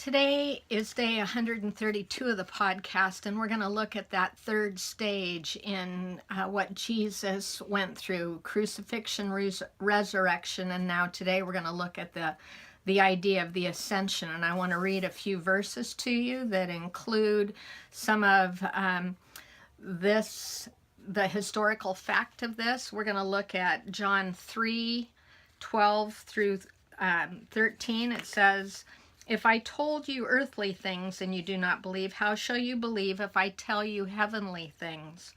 Today is day 132 of the podcast, and we're going to look at that third stage in what Jesus went through: crucifixion, resurrection, and now today we're going to look at the idea of the ascension. And I want to read a few verses to you that include some of the historical fact of this. We're going to look at John 3:12 through 13. It says, "If I told you earthly things and you do not believe, how shall you believe if I tell you heavenly things?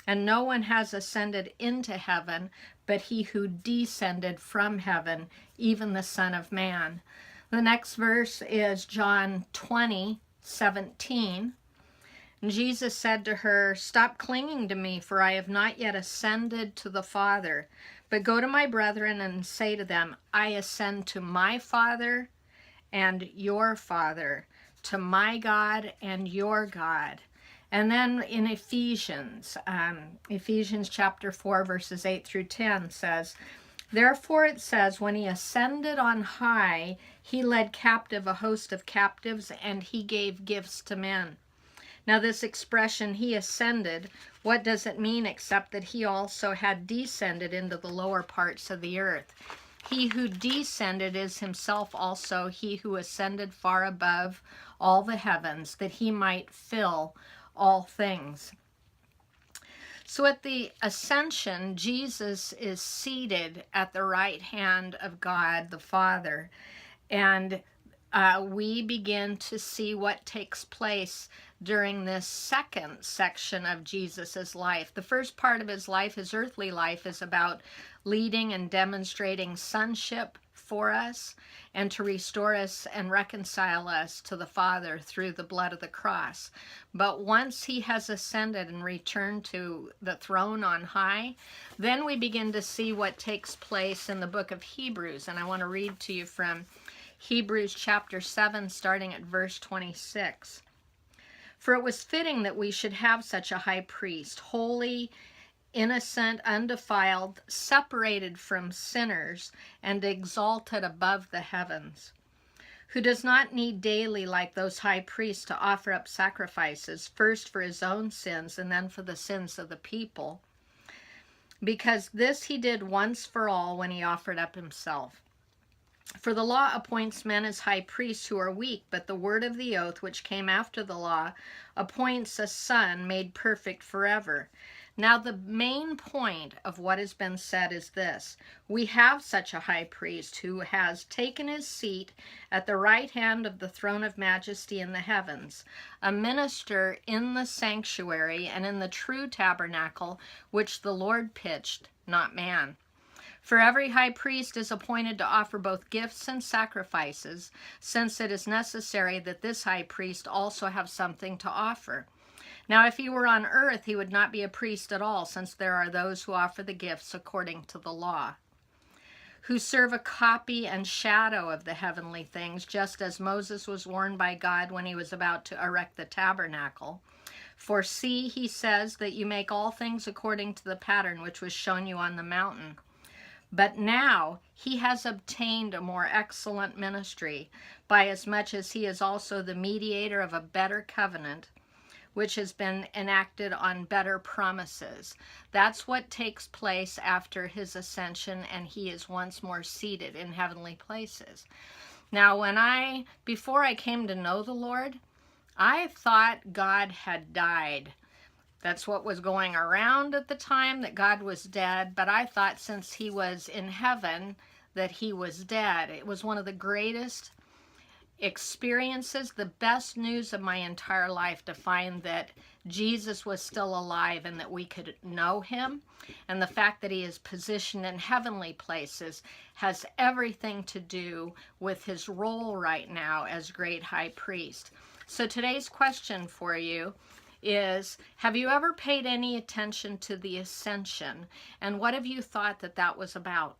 And no one has ascended into heaven but he who descended from heaven, even the Son of Man." The next verse is John 20:17. And Jesus said to her, "Stop clinging to me, for I have not yet ascended to the Father. But go to my brethren and say to them, I ascend to my Father and your Father, to my God and your God." And then in Ephesians chapter 4, verses 8 through 10 says, "Therefore it says, when he ascended on high, he led captive a host of captives, and he gave gifts to men." Now this expression, "he ascended," what does it mean except that he also had descended into the lower parts of the earth? He who descended is himself also he who ascended far above all the heavens, that he might fill all things. So at the ascension, Jesus is seated at the right hand of God the Father, and we begin to see what takes place during this second section of Jesus's life. The first part of his life, his earthly life, is about leading and demonstrating sonship for us and to restore us and reconcile us to the Father through the blood of the cross. But once he has ascended and returned to the throne on high, then we begin to see what takes place in the book of Hebrews. And I want to read to you from Hebrews chapter 7, starting at verse 26. "For it was fitting that we should have such a high priest, holy, innocent, undefiled, separated from sinners, and exalted above the heavens, who does not need daily, like those high priests, to offer up sacrifices, first for his own sins and then for the sins of the people, because this he did once for all when he offered up himself. For the law appoints men as high priests who are weak, but the word of the oath, which came after the law, appoints a son made perfect forever." Now the main point of what has been said is this: we have such a high priest who has taken his seat at the right hand of the throne of majesty in the heavens, a minister in the sanctuary and in the true tabernacle which the Lord pitched, not man. For every high priest is appointed to offer both gifts and sacrifices, since it is necessary that this high priest also have something to offer. Now if he were on earth, he would not be a priest at all, since there are those who offer the gifts according to the law, who serve a copy and shadow of the heavenly things, just as Moses was warned by God when he was about to erect the tabernacle. "For see, he says, that you make all things according to the pattern which was shown you on the mountain. But now he has obtained a more excellent ministry, by as much as he is also the mediator of a better covenant, which has been enacted on better promises." That's what takes place after his ascension, and he is once more seated in heavenly places. Now, before I came to know the Lord, I thought God had died. That's what was going around at the time, that God was dead. But I thought since he was in heaven that he was dead. It was one of the greatest experiences, the best news of my entire life, to find that Jesus was still alive and that we could know him. And the fact that he is positioned in heavenly places has everything to do with his role right now as great high priest. So today's question for you is, have you ever paid any attention to the ascension, and what have you thought that was about?